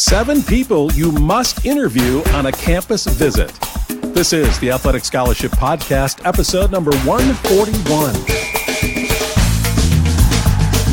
7 people you must interview on a campus visit. This is the Athletic Scholarship Podcast, episode number 141.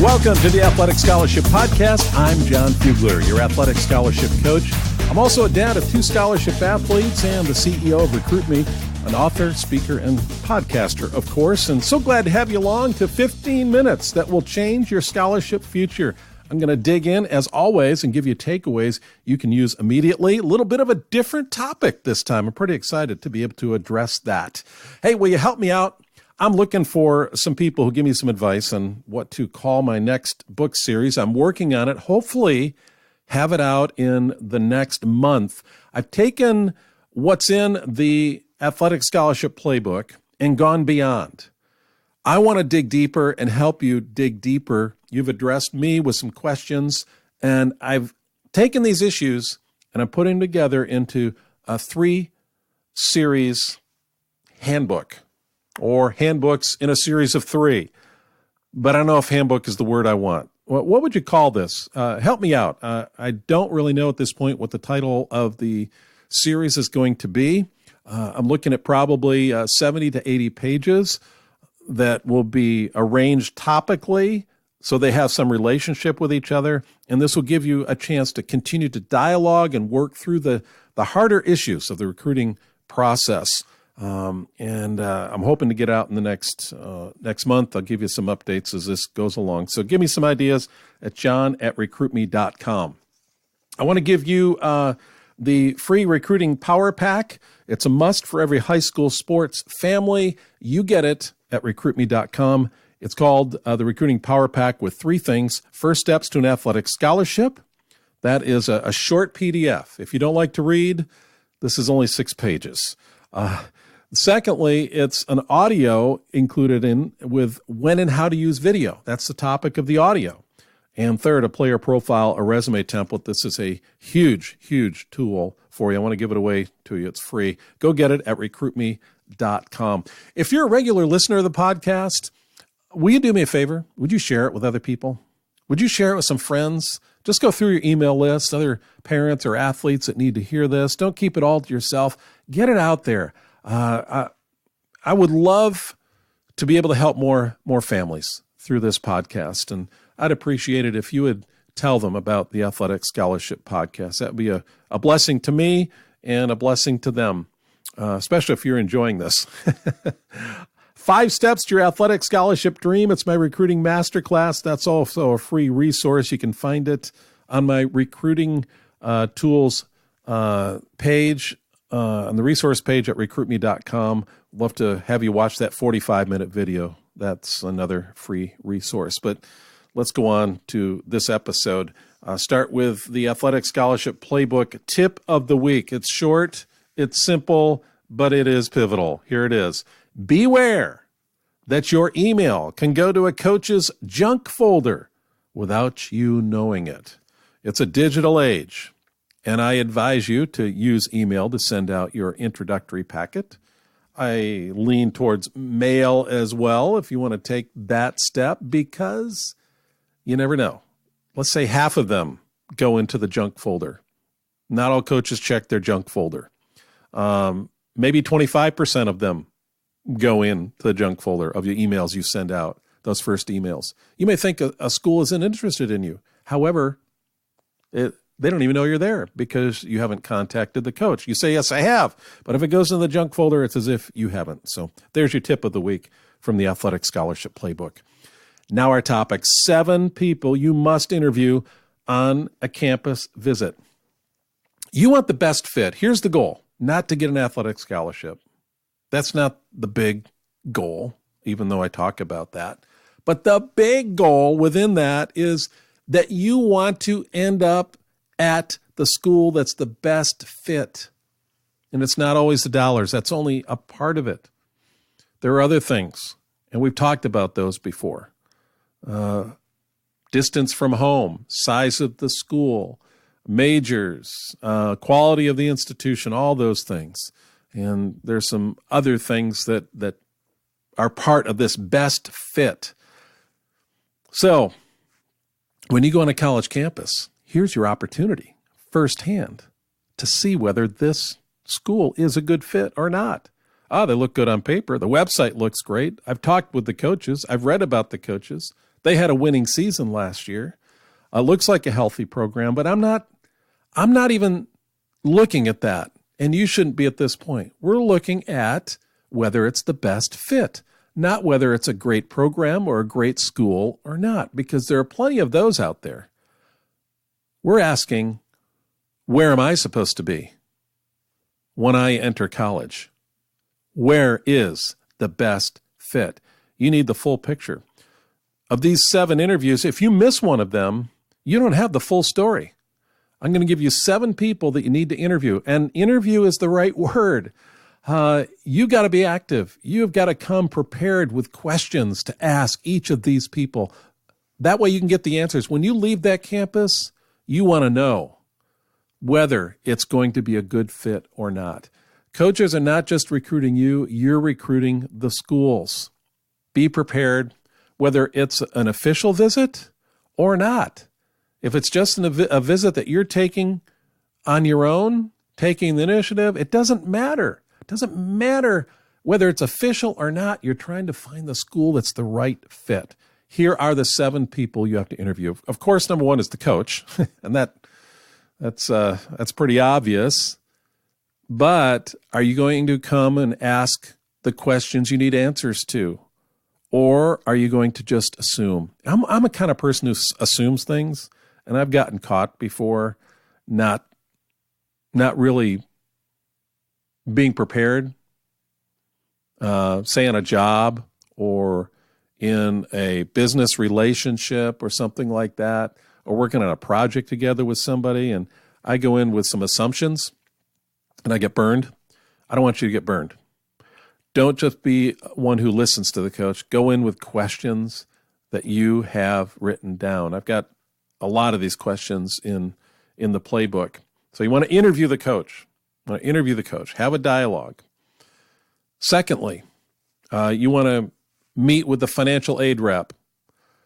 Welcome to the Athletic Scholarship Podcast. I'm Jon Fugler, your athletic scholarship coach. I'm also a dad of 2 scholarship athletes and the CEO of Recruit Me, an author, speaker, and podcaster, of course. And so glad to have you along to 15 minutes that will change your scholarship future. I'm going to dig in, as always, and give you takeaways you can use immediately. A little bit of a different topic this time. I'm pretty excited to be able to address that. Hey, will you help me out? I'm looking for some people who give me some advice on what to call my next book series. I'm working on it. Hopefully, have it out in the next month. I've taken what's in the Athletic Scholarship Playbook and gone beyond. I want to dig deeper and help you dig deeper. You've addressed me with some questions, and I've taken these issues and I'm putting them together into a 3-series handbook, or handbooks in a series of 3. But I don't know if handbook is the word I want. What would you call this? Help me out. I don't really know at this point what the title of the series is going to be. I'm looking at probably 70 to 80 pages that will be arranged topically so they have some relationship with each other. And this will give you a chance to continue to dialogue and work through the harder issues of the recruiting process. I'm hoping to get out in the next month. I'll give you some updates as this goes along. So give me some ideas at john@recruitme.com. I want to give you the free recruiting power pack. It's a must for every high school sports family. You get it at recruitme.com. It's called the Recruiting Power Pack with 3 things. First steps to an athletic scholarship. That is a short PDF. If you don't like to read, this is only 6 pages. Secondly, it's an audio included in with when and how to use video. That's the topic of the audio. And third, a player profile, a resume template. This is a huge, huge tool for you. I want to give it away to you. It's free. Go get it at recruitme.com. If you're a regular listener of the podcast, will you do me a favor? Would you share it with other people? Would you share it with some friends? Just go through your email list, other parents or athletes that need to hear this. Don't keep it all to yourself. Get it out there. I would love to be able to help more families through this podcast, and I'd appreciate it if you would tell them about the Athletic Scholarship Podcast. That would be a blessing to me and a blessing to them, especially if you're enjoying this. 5 steps to your athletic scholarship dream. It's my recruiting masterclass. That's also a free resource. You can find it on my recruiting tools page, on the resource page at recruitme.com. Love to have you watch that 45-minute video. That's another free resource. But let's go on to this episode. Start with the Athletic Scholarship Playbook tip of the week. It's short, it's simple, but it is pivotal. Here it is. Beware that your email can go to a coach's junk folder without you knowing it. It's a digital age, and I advise you to use email to send out your introductory packet. I lean towards mail as well if you want to take that step, because you never know. Let's say half of them go into the junk folder. Not all coaches check their junk folder. Maybe 25% of them go into the junk folder of your emails you send out, those first emails. You may think a school isn't interested in you. However, they don't even know you're there because you haven't contacted the coach. You say, yes, I have. But if it goes in the junk folder, it's as if you haven't. So there's your tip of the week from the Athletic Scholarship Playbook. Now our topic, 7 people you must interview on a campus visit. You want the best fit. Here's the goal, not to get an athletic scholarship. That's not the big goal, even though I talk about that. But the big goal within that is that you want to end up at the school that's the best fit. And it's not always the dollars. That's only a part of it. There are other things, and we've talked about those before. Distance from home, size of the school, majors, quality of the institution, all those things. And there's some other things that are part of this best fit. So when you go on a college campus, here's your opportunity. firsthand to see whether this school is a good fit or not. They look good on paper. The website looks great. I've talked with the coaches. I've read about the coaches. They had a winning season last year. Looks like a healthy program, but I'm not even looking at that. And you shouldn't be at this point. We're looking at whether it's the best fit, not whether it's a great program or a great school or not, because there are plenty of those out there. We're asking, where am I supposed to be when I enter college? Where is the best fit? You need the full picture. Of these 7 interviews, if you miss one of them, you don't have the full story. I'm going to give you 7 people that you need to interview. And interview is the right word. You got to be active. You've got to come prepared with questions to ask each of these people. That way you can get the answers. When you leave that campus, you want to know whether it's going to be a good fit or not. Coaches are not just recruiting you, you're recruiting the schools. Be prepared, whether it's an official visit or not. If it's just a visit that you're taking on your own, taking the initiative, it doesn't matter. It doesn't matter whether it's official or not. You're trying to find the school that's the right fit. Here are the 7 people you have to interview. Of course, number 1 is the coach, and that's pretty obvious. But are you going to come and ask the questions you need answers to? Or are you going to just assume? I'm a kind of person who assumes things, and I've gotten caught before not really being prepared, say on a job or in a business relationship or something like that, or working on a project together with somebody, and I go in with some assumptions and I get burned. I don't want you to get burned. Don't just be one who listens to the coach. Go in with questions that you have written down. I've got a lot of these questions in the playbook. So you want to interview the coach. Have a dialogue. Secondly, you want to meet with the financial aid rep.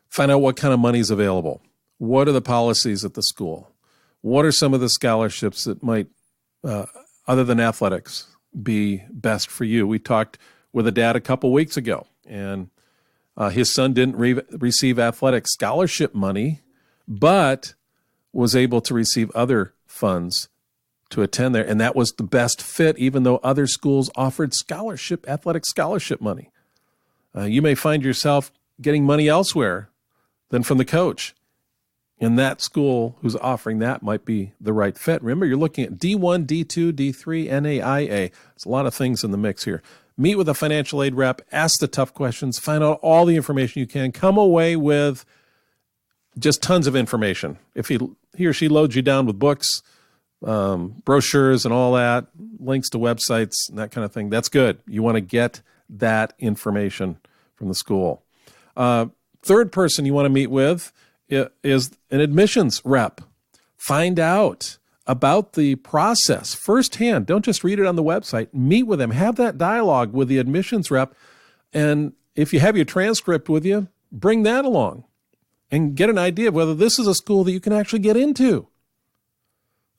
Find out what kind of money is available. What are the policies at the school? What are some of the scholarships that might, other than athletics, be best for you? We talked with a dad a couple weeks ago, and his son didn't receive athletic scholarship money, but was able to receive other funds to attend there, and that was the best fit, even though other schools offered athletic scholarship money. You may find yourself getting money elsewhere than from the coach, and that school who's offering that might be the right fit. Remember, you're looking at D1, D2, D3, NAIA. There's a lot of things in the mix here. Meet with a financial aid rep, ask the tough questions, find out all the information you can, come away with just tons of information. If he or she loads you down with books, brochures and all that, links to websites and that kind of thing, that's good. You want to get that information from the school. Third person you want to meet with is an admissions rep. Find out about the process firsthand. Don't just read it on the website. Meet with them. Have that dialogue with the admissions rep. And if you have your transcript with you, bring that along and get an idea of whether this is a school that you can actually get into.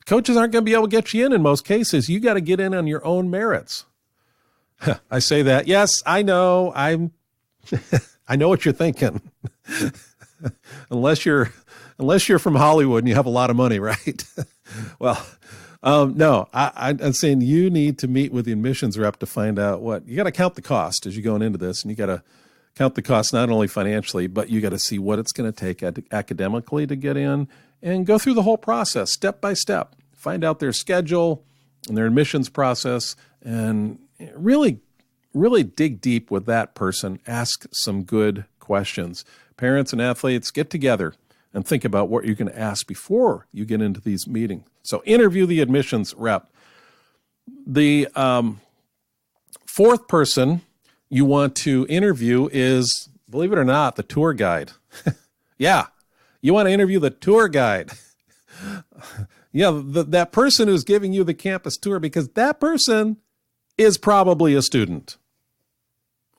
Coaches aren't going to be able to get you in most cases. You got to get in on your own merits. I say that. Yes, I know. I know what you're thinking. unless you're from Hollywood and you have a lot of money, right? Well, no, I'm saying you need to meet with the admissions rep to find out you got to count the cost as you're going into this, and you got to count the cost not only financially, but you got to see what it's going to take academically to get in, and go through the whole process step by step. Find out their schedule and their admissions process, and really, really dig deep with that person. Ask some good questions. Parents and athletes, get together and think about what you're going to ask before you get into these meetings. So interview the admissions rep. The fourth person you want to interview is, believe it or not, the tour guide. Yeah, you want to interview the tour guide. That person who's giving you the campus tour, because that person is probably a student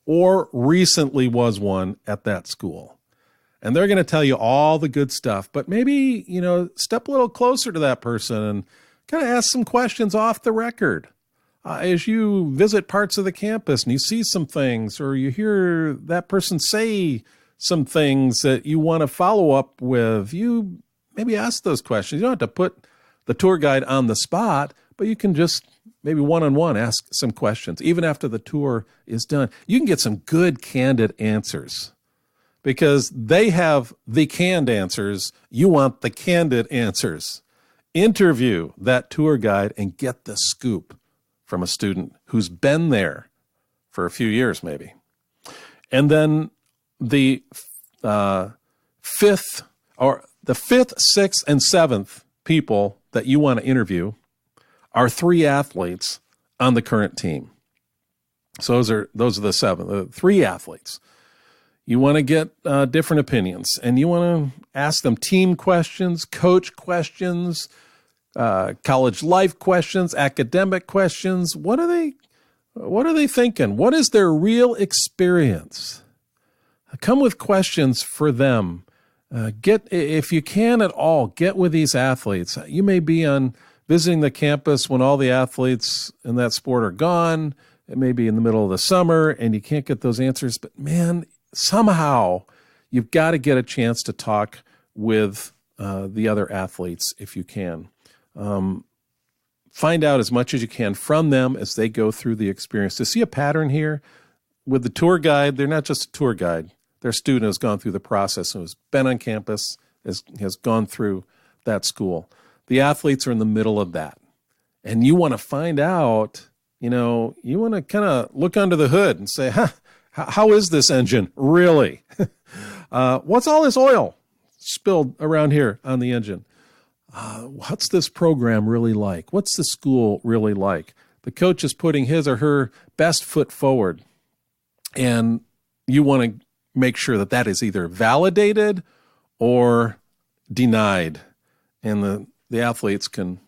or recently was one at that school. and they're going to tell you all the good stuff. But maybe, step a little closer to that person and kind of ask some questions off the record. As you visit parts of the campus and you see some things, or you hear that person say some things that you want to follow up with, you maybe ask those questions. You don't have to put the tour guide on the spot, but you can just maybe one-on-one ask some questions. Even after the tour is done, you can get some good, candid answers because they have the canned answers. You want the candid answers. Interview that tour guide and get the scoop from a student who's been there for a few years maybe. And then the fifth, sixth, and seventh people that you want to interview are 3 athletes on the current team. So those are the 7, the 3 athletes. You want to get different opinions, and you want to ask them team questions, coach questions, college life questions, academic questions. What are they thinking? What is their real experience? Come with questions for them. If you can at all, get with these athletes. You may be visiting the campus when all the athletes in that sport are gone. It may be in the middle of the summer and you can't get those answers, but man, somehow you've got to get a chance to talk with the other athletes if you can. Find out as much as you can from them as they go through the experience. To see a pattern here with the tour guide, they're not just a tour guide. They're a student who's gone through the process, who's been on campus, has gone through that school. The athletes are in the middle of that. And you want to find out, you want to kind of look under the hood and say, how is this engine really? What's all this oil spilled around here on the engine? What's this program really like? What's the school really like? The coach is putting his or her best foot forward. And you want to make sure that is either validated or denied. And the athletes can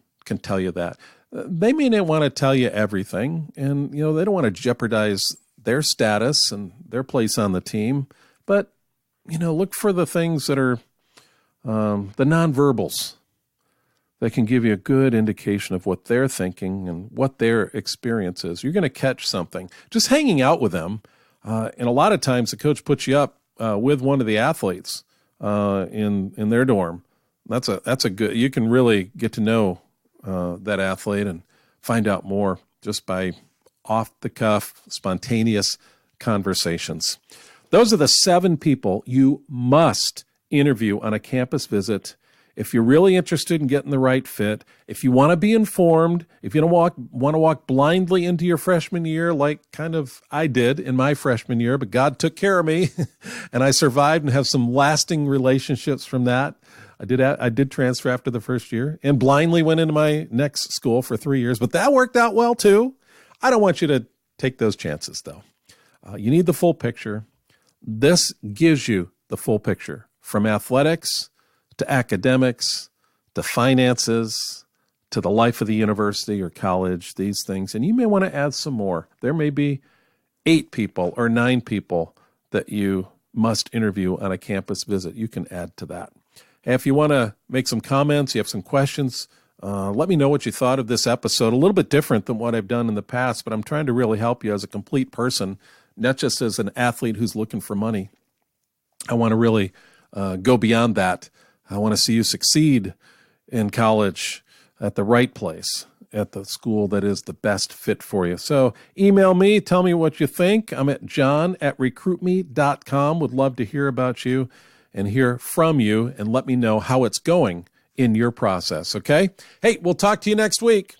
tell you that. They may not want to tell you everything, and they don't want to jeopardize their status and their place on the team. But look for the things that are the nonverbals that can give you a good indication of what they're thinking and what their experience is. You're going to catch something just hanging out with them. And a lot of times the coach puts you up with one of the athletes in their dorm. That's a good. You can really get to know that athlete and find out more just by off-the-cuff, spontaneous conversations. Those are the 7 people you must interview on a campus visit if you're really interested in getting the right fit, if you want to be informed, if you don't want to walk blindly into your freshman year like kind of I did in my freshman year, but God took care of me and I survived and have some lasting relationships from that. I did transfer after the first year and blindly went into my next school for 3 years, but that worked out well too. I don't want you to take those chances though. You need the full picture. This gives you the full picture from athletics to academics, to finances, to the life of the university or college, these things. And you may want to add some more. There may be 8 people or 9 people that you must interview on a campus visit. You can add to that. And if you want to make some comments, you have some questions, let me know what you thought of this episode. A little bit different than what I've done in the past, but I'm trying to really help you as a complete person, not just as an athlete who's looking for money. I want to really go beyond that. I want to see you succeed in college at the right place, at the school that is the best fit for you. So email me, tell me what you think. I'm at john@recruitme.com. Would love to hear about you and hear from you and let me know how it's going in your process, okay? Hey, we'll talk to you next week.